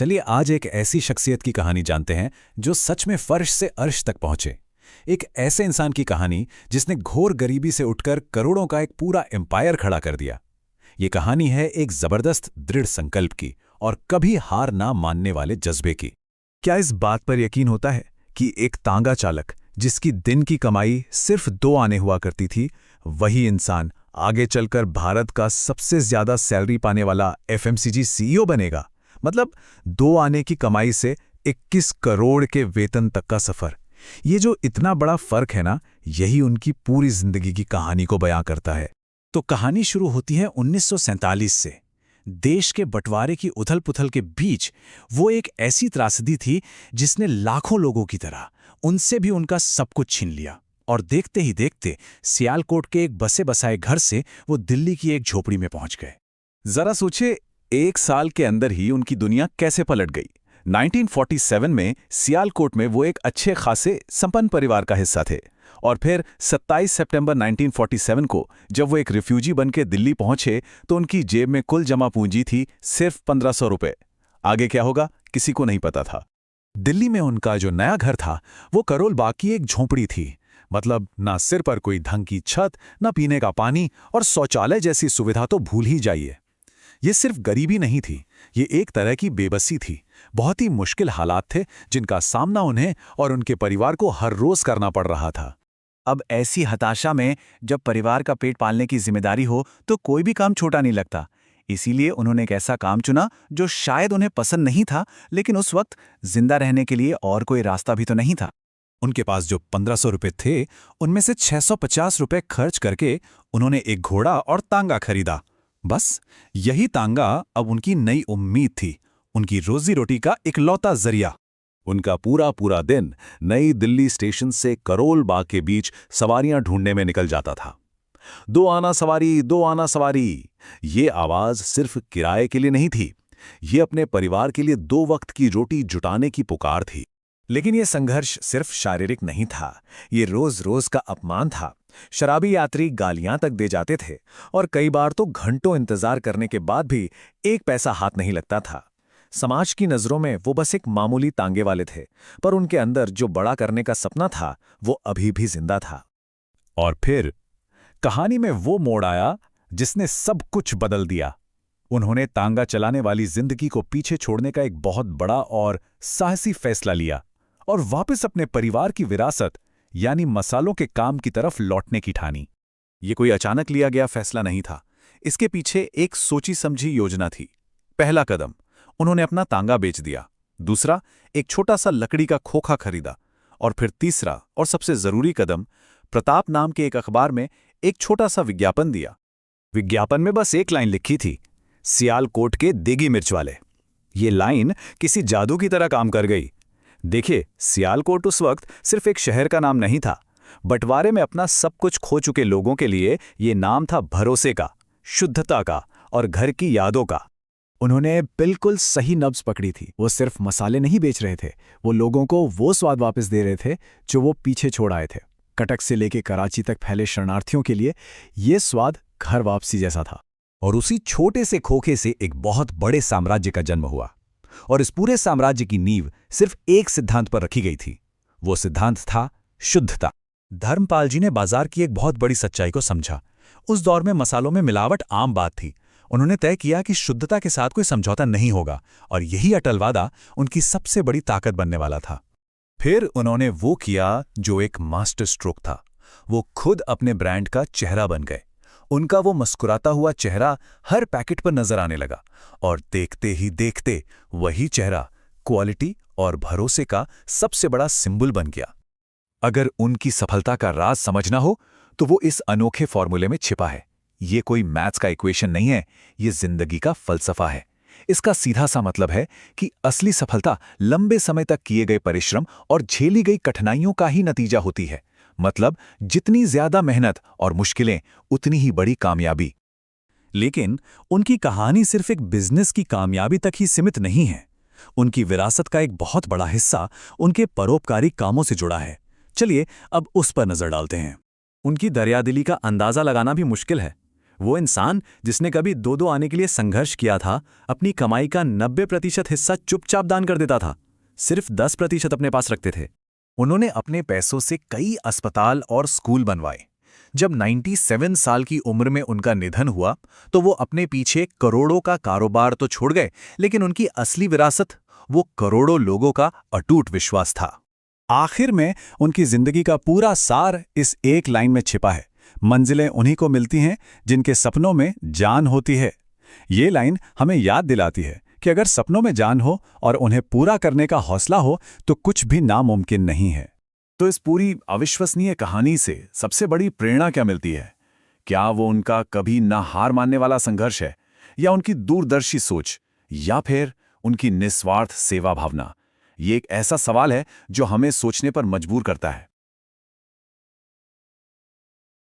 चलिए आज एक ऐसी शख्सियत की कहानी जानते हैं जो सच में फर्श से अर्श तक पहुंचे। एक ऐसे इंसान की कहानी जिसने घोर गरीबी से उठकर करोड़ों का एक पूरा एम्पायर खड़ा कर दिया। ये कहानी है एक जबरदस्त दृढ़ संकल्प की और कभी हार ना मानने वाले जज्बे की। क्या इस बात पर यकीन होता है कि एक तांगा चालक जिसकी दिन की कमाई सिर्फ 2 आने हुआ करती थी, वही इंसान आगे चलकर भारत का सबसे ज्यादा सैलरी पाने वाला एफएमसीजी सीईओ बनेगा? मतलब 2 आने की कमाई से 21 करोड़ के वेतन तक का सफर। ये जो इतना बड़ा फर्क है ना, यही उनकी पूरी जिंदगी की कहानी को बयां करता है। तो कहानी शुरू होती है 1947 से। देश के बंटवारे की उथल-पुथल के बीच वो एक ऐसी त्रासदी थी जिसने लाखों लोगों की तरह उनसे भी उनका सब कुछ छीन लिया। और देखते ही देखते सियालकोट के एक बसे बसाए घर से वो दिल्ली की एक झोपड़ी में पहुंच गए। जरा सोचे, 1 साल के अंदर ही उनकी दुनिया कैसे पलट गई। 1947 में सियालकोट में वो एक अच्छे खासे संपन्न परिवार का हिस्सा थे, और फिर 27 सितंबर 1947 को जब वो एक रिफ्यूजी बनके दिल्ली पहुंचे तो उनकी जेब में कुल जमा पूंजी थी सिर्फ 1500 रुपए। आगे क्या होगा किसी को नहीं पता था। दिल्ली में उनका जो नया घर था वो करोल बाग की एक झोंपड़ी थी। मतलब ना सिर पर कोई ढंग की छत, ना पीने का पानी, और शौचालय जैसी सुविधा तो भूल ही जाइए। ये सिर्फ गरीबी नहीं थी, ये एक तरह की बेबसी थी। बहुत ही मुश्किल हालात थे जिनका सामना उन्हें और उनके परिवार को हर रोज करना पड़ रहा था। अब ऐसी हताशा में जब परिवार का पेट पालने की जिम्मेदारी हो तो कोई भी काम छोटा नहीं लगता। इसीलिए उन्होंने एक ऐसा काम चुना जो शायद उन्हें पसंद नहीं था, लेकिन उस वक्त जिंदा रहने के लिए और कोई रास्ता भी तो नहीं था। उनके पास जो 1500 रुपए थे, उनमें से 650 रुपए खर्च करके उन्होंने एक घोड़ा और तांगा खरीदा। बस यही तांगा अब उनकी नई उम्मीद थी, उनकी रोजी रोटी का इकलौता जरिया। उनका पूरा दिन नई दिल्ली स्टेशन से करोल बाग के बीच सवारियां ढूंढने में निकल जाता था। 2 आना सवारी, 2 आना सवारी, ये आवाज सिर्फ किराए के लिए नहीं थी, ये अपने परिवार के लिए 2 वक्त की रोटी जुटाने की पुकार थी। लेकिन ये संघर्ष सिर्फ शारीरिक नहीं था, ये रोज रोज का अपमान था। शराबी यात्री गालियां तक दे जाते थे और कई बार तो घंटों इंतजार करने के बाद भी 1 पैसा हाथ नहीं लगता था। समाज की नजरों में वो बस एक मामूली तांगे वाले थे, पर उनके अंदर जो बड़ा करने का सपना था वो अभी भी जिंदा था। और फिर कहानी में वो मोड़ आया जिसने सब कुछ बदल दिया। उन्होंने तांगा चलाने वाली जिंदगी को पीछे छोड़ने का एक बहुत बड़ा और साहसी फैसला लिया और वापस अपने परिवार की विरासत यानी मसालों के काम की तरफ लौटने की ठानी। ये कोई अचानक लिया गया फैसला नहीं था, इसके पीछे एक सोची समझी योजना थी। पहला कदम, उन्होंने अपना तांगा बेच दिया। दूसरा, एक छोटा सा लकड़ी का खोखा खरीदा। और फिर तीसरा और सबसे जरूरी कदम, प्रताप नाम के एक अखबार में एक छोटा सा विज्ञापन दिया। विज्ञापन में बस एक लाइन लिखी थी, सियालकोट के देगी मिर्च वाले। ये लाइन किसी जादू की तरह काम कर गई। देखिए, सियालकोट उस वक्त सिर्फ एक शहर का नाम नहीं था, बंटवारे में अपना सब कुछ खो चुके लोगों के लिए ये नाम था भरोसे का, शुद्धता का और घर की यादों का। उन्होंने बिल्कुल सही नब्ज पकड़ी थी। वो सिर्फ मसाले नहीं बेच रहे थे, वो लोगों को वो स्वाद वापस दे रहे थे जो वो पीछे छोड़ आए थे। कटक से लेके कराची तक फैले शरणार्थियों के लिए ये स्वाद घर वापसी जैसा था। और उसी छोटे से खोखे से एक बहुत बड़े साम्राज्य का जन्म हुआ। और इस पूरे साम्राज्य की नींव सिर्फ एक सिद्धांत पर रखी गई थी। वो सिद्धांत था शुद्धता। धर्मपाल जी ने बाजार की एक बहुत बड़ी सच्चाई को समझा। उस दौर में मसालों में मिलावट आम बात थी। उन्होंने तय किया कि शुद्धता के साथ कोई समझौता नहीं होगा, और यही अटल वादा उनकी सबसे बड़ी ताकत बनने वाला था। फिर उन्होंने वो किया जो एक मास्टर स्ट्रोक था। वो खुद अपने ब्रांड का चेहरा बन गए। उनका वो मुस्कुराता हुआ चेहरा हर पैकेट पर नजर आने लगा, और देखते ही देखते वही चेहरा क्वालिटी और भरोसे का सबसे बड़ा सिंबल बन गया। अगर उनकी सफलता का राज समझना हो तो वो इस अनोखे फॉर्मूले में छिपा है। ये कोई मैथ्स का इक्वेशन नहीं है, ये जिंदगी का फलसफा है। इसका सीधा सा मतलब है कि असली सफलता लंबे समय तक किए गए परिश्रम और झेली गई कठिनाइयों का ही नतीजा होती है। मतलब जितनी ज्यादा मेहनत और मुश्किलें, उतनी ही बड़ी कामयाबी। लेकिन उनकी कहानी सिर्फ एक बिजनेस की कामयाबी तक ही सीमित नहीं है। उनकी विरासत का एक बहुत बड़ा हिस्सा उनके परोपकारी कामों से जुड़ा है। चलिए अब उस पर नजर डालते हैं। उनकी दरियादिली का अंदाजा लगाना भी मुश्किल है। वो इंसान जिसने कभी 2-2 आने के लिए संघर्ष किया था, अपनी कमाई का 90% हिस्सा चुपचाप दान कर देता था। सिर्फ 10% अपने पास रखते थे। उन्होंने अपने पैसों से कई अस्पताल और स्कूल बनवाए। जब 97 साल की उम्र में उनका निधन हुआ तो वो अपने पीछे करोड़ों का कारोबार तो छोड़ गए, लेकिन उनकी असली विरासत वो करोड़ों लोगों का अटूट विश्वास था। आखिर में उनकी जिंदगी का पूरा सार इस एक लाइन में छिपा है, मंजिलें उन्हीं को मिलती हैं जिनके सपनों में जान होती है। ये लाइन हमें याद दिलाती है कि अगर सपनों में जान हो और उन्हें पूरा करने का हौसला हो तो कुछ भी नामुमकिन नहीं है। तो इस पूरी अविश्वसनीय कहानी से सबसे बड़ी प्रेरणा क्या मिलती है? क्या वो उनका कभी ना हार मानने वाला संघर्ष है, या उनकी दूरदर्शी सोच, या फिर उनकी निस्वार्थ सेवा भावना? ये एक ऐसा सवाल है जो हमें सोचने पर मजबूर करता है।